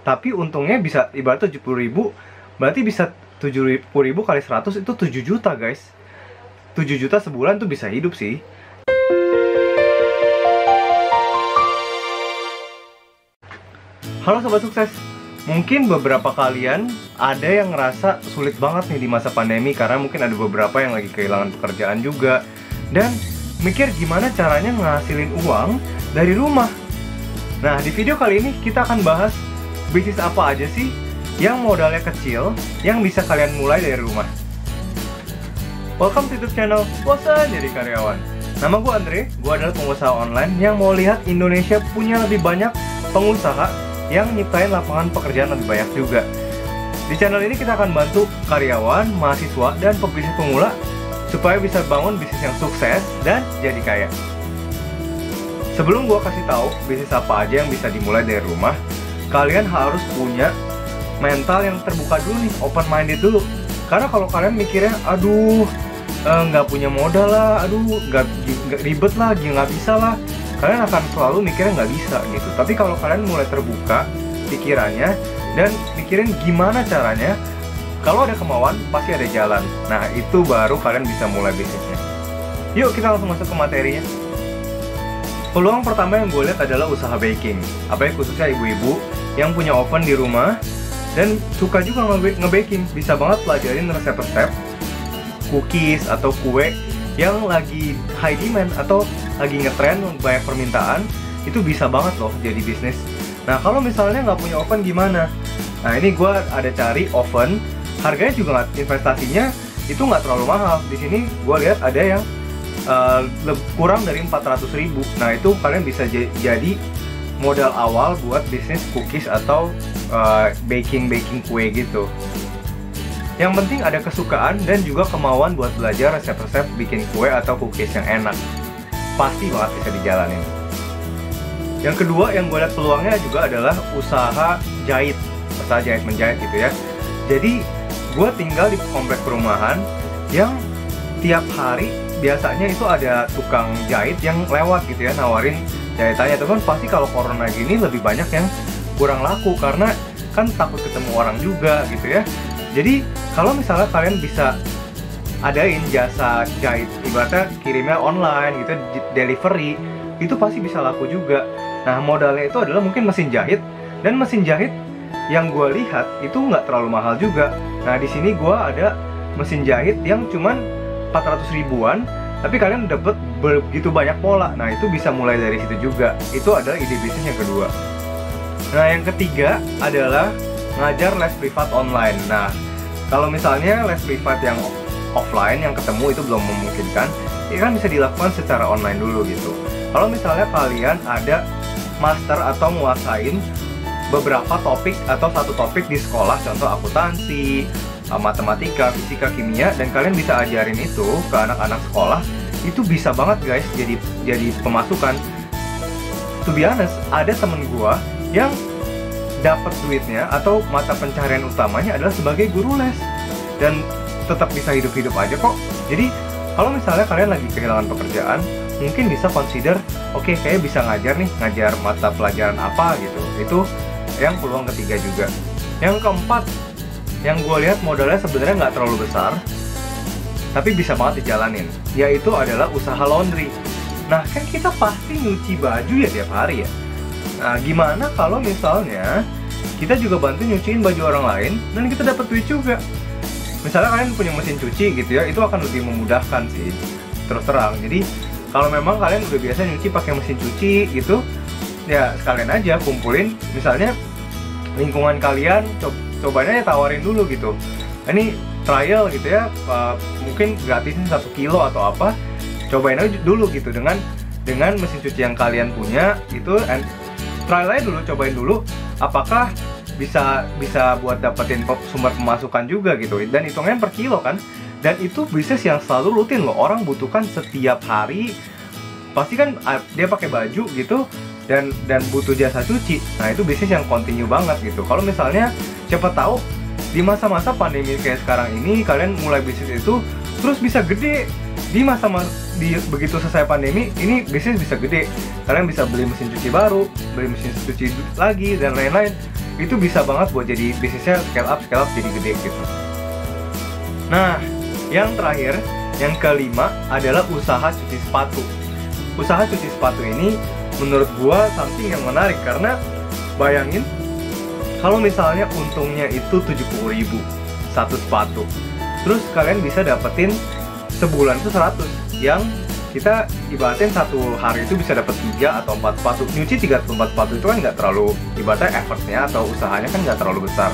Tapi untungnya bisa ibarat 70.000, berarti bisa 70.000 kali 100 itu 7 juta guys. 7 juta sebulan tuh bisa hidup sih. Halo Sobat Sukses, mungkin beberapa kalian ada yang ngerasa sulit banget nih di masa pandemi, karena mungkin ada beberapa yang lagi kehilangan pekerjaan juga, dan mikir gimana caranya ngasilin uang dari rumah. Nah, di video kali ini kita akan bahas bisnis apa aja sih yang modalnya kecil, yang bisa kalian mulai dari rumah. Welcome to YouTube channel Bosan Jadi Karyawan. Nama gue Andre, gue adalah pengusaha online yang mau lihat Indonesia punya lebih banyak pengusaha yang nyiptain lapangan pekerjaan lebih banyak juga. Di channel ini kita akan bantu karyawan, mahasiswa, dan pebisnis pemula supaya bisa bangun bisnis yang sukses dan jadi kaya. Sebelum gue kasih tahu bisnis apa aja yang bisa dimulai dari rumah, kalian harus punya mental yang terbuka dulu nih, open minded dulu. Karena kalau kalian mikirnya, aduh nggak punya modal lah, aduh nggak ribet lah, nggak bisa lah, kalian akan selalu mikirnya nggak bisa gitu. Tapi kalau kalian mulai terbuka pikirannya dan mikirin gimana caranya, kalau ada kemauan pasti ada jalan. Nah, itu baru kalian bisa mulai bisnisnya. Yuk kita langsung masuk ke materinya. Peluang pertama yang gue lihat adalah usaha baking. Apalagi khususnya ibu-ibu yang punya oven di rumah dan suka juga nge-baking. Bisa banget pelajarin resep-resep cookies atau kue yang lagi high demand atau lagi ngetrend, banyak permintaan. Itu bisa banget loh jadi bisnis. Nah, kalau misalnya nggak punya oven gimana? Nah, ini gue ada cari oven. Harganya juga investasinya itu nggak terlalu mahal. Di sini gue lihat ada yang kurang dari 400.000. Nah, itu kalian bisa jadi modal awal buat bisnis cookies atau baking kue gitu. Yang penting ada kesukaan dan juga kemauan buat belajar resep-resep bikin kue atau cookies yang enak. Pasti banget bisa dijalanin. Yang kedua yang gue lihat peluangnya juga adalah usaha jahit, usaha jahit menjahit gitu ya. Jadi gue tinggal di komplek perumahan yang tiap hari biasanya itu ada tukang jahit yang lewat gitu ya, nawarin jahitannya. Teman pasti kalau corona gini lebih banyak yang kurang laku karena kan takut ketemu orang juga gitu ya. Jadi kalau misalnya kalian bisa adain jasa jahit, ibaratnya kirimnya online gitu, delivery, itu pasti bisa laku juga. Nah, modalnya itu adalah mungkin mesin jahit, dan mesin jahit yang gue lihat itu nggak terlalu mahal juga. Nah, di sini gue ada mesin jahit yang cuman 400 ribuan, tapi kalian dapat begitu banyak pola. Nah, itu bisa mulai dari situ juga. Itu adalah ide bisnis yang kedua. Nah, yang ketiga adalah ngajar les privat online. Nah, kalau misalnya les privat yang offline yang ketemu itu belum memungkinkan, ini kan bisa dilakukan secara online dulu gitu. Kalau misalnya kalian ada master atau nguasain beberapa topik atau satu topik di sekolah, contoh akuntansi, matematika, fisika, kimia, dan kalian bisa ajarin itu ke anak-anak sekolah, itu bisa banget guys jadi pemasukan. To be honest, ada temen gua yang dapat duitnya atau mata pencaharian utamanya adalah sebagai guru les dan tetap bisa hidup aja kok. Jadi kalau misalnya kalian lagi kehilangan pekerjaan, mungkin bisa consider, oke, kayak bisa ngajar mata pelajaran apa gitu. Itu yang peluang ketiga juga. Yang keempat yang gue lihat modalnya sebenarnya nggak terlalu besar, tapi bisa banget dijalanin, yaitu adalah usaha laundry. Nah, kan kita pasti nyuci baju ya tiap hari ya. Nah, gimana kalau misalnya kita juga bantu nyuciin baju orang lain dan kita dapat duit juga? Misalnya kalian punya mesin cuci gitu ya, itu akan lebih memudahkan sih, terus terang. Jadi kalau memang kalian udah biasa nyuci pakai mesin cuci gitu, ya sekalian aja kumpulin, misalnya lingkungan kalian, cobain aja tawarin dulu gitu. Ini trial gitu ya, mungkin gratisin 1 kilo atau apa, cobain aja dulu gitu dengan mesin cuci yang kalian punya itu, trial aja dulu, cobain dulu apakah bisa buat dapetin sumber pemasukan juga gitu. Dan hitungnya per kilo kan, dan itu bisnis yang selalu rutin loh, orang butuhkan setiap hari. Pasti kan dia pakai baju gitu dan butuh jasa cuci. Nah, itu bisnis yang continue banget gitu. Kalau misalnya siapa tahu di masa-masa pandemi kayak sekarang ini kalian mulai bisnis itu terus bisa gede. Begitu selesai pandemi ini bisnis bisa gede. Kalian bisa beli mesin cuci baru, beli mesin cuci lagi dan lain-lain. itu bisa banget buat jadi bisnisnya scale up jadi gede gitu. Nah, yang terakhir, yang kelima adalah usaha cuci sepatu. Usaha cuci sepatu ini menurut gua something yang menarik karena bayangin kalau misalnya untungnya itu 70.000 satu sepatu, terus kalian bisa dapetin sebulan itu 100, yang kita ibaratnya satu hari itu bisa dapat 3 atau 4 sepatu. Nyuci 3 atau 4 sepatu itu kan nggak terlalu, ibaratnya effortnya atau usahanya kan nggak terlalu besar,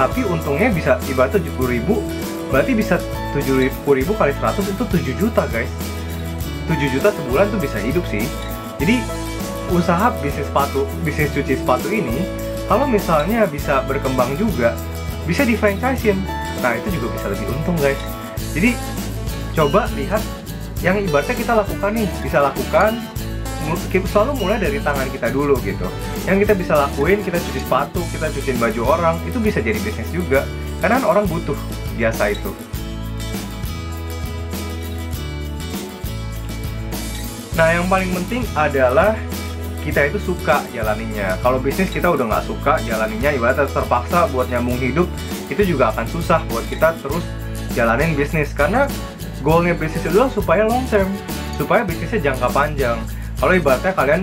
tapi untungnya bisa ibaratnya 70.000, berarti bisa 70.000 kali 100 itu 7 juta guys. 7 juta sebulan tuh bisa hidup sih. Jadi usaha bisnis sepatu, bisnis cuci sepatu ini kalau misalnya bisa berkembang juga, bisa di franchise-in. Nah, itu juga bisa lebih untung guys. Jadi coba lihat yang ibaratnya kita lakukan nih, bisa lakukan selalu mulai dari tangan kita dulu gitu. Yang kita bisa lakuin, kita cuci sepatu, kita cuciin baju orang, itu bisa jadi bisnis juga. Karena kan orang butuh biasa itu. Nah, yang paling penting adalah kita itu suka jalaninya. Kalau bisnis kita udah nggak suka jalaninya, ibaratnya terpaksa buat nyambung hidup, itu juga akan susah buat kita terus jalanin bisnis. Karena goalnya bisnis itu adalah supaya long term, supaya bisnisnya jangka panjang. Kalau ibaratnya kalian,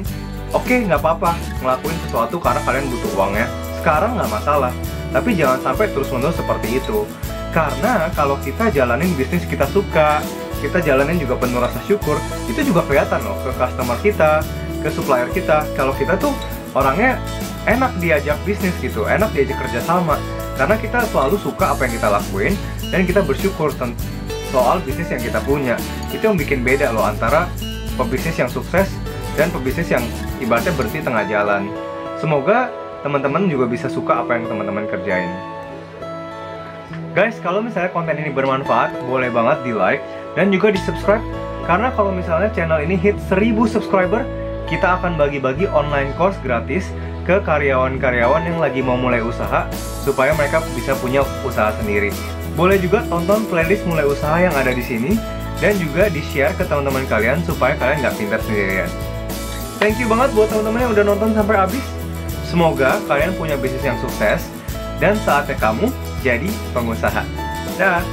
oke, nggak apa-apa ngelakuin sesuatu karena kalian butuh uangnya, sekarang nggak masalah. Tapi jangan sampai terus-menerus seperti itu. Karena kalau kita jalanin bisnis kita suka, kita jalanin juga penuh rasa syukur, itu juga kelihatan loh ke customer kita, ke supplier kita. Kalau kita tuh orangnya enak diajak bisnis gitu, enak diajak kerja sama, karena kita selalu suka apa yang kita lakuin dan kita bersyukur soal bisnis yang kita punya. Itu yang bikin beda loh antara pebisnis yang sukses dan pebisnis yang ibaratnya berhenti tengah jalan. Semoga teman-teman juga bisa suka apa yang teman-teman kerjain. Guys, kalau misalnya konten ini bermanfaat, boleh banget di like dan juga di subscribe. Karena kalau misalnya channel ini hit 1000 subscriber, kita akan bagi-bagi online course gratis ke karyawan-karyawan yang lagi mau mulai usaha, supaya mereka bisa punya usaha sendiri. Boleh juga tonton playlist mulai usaha yang ada di sini, dan juga di-share ke teman-teman kalian supaya kalian nggak pintar sendirian. Thank you banget buat teman-teman yang udah nonton sampai habis. Semoga kalian punya bisnis yang sukses, dan saatnya kamu jadi pengusaha. Dah.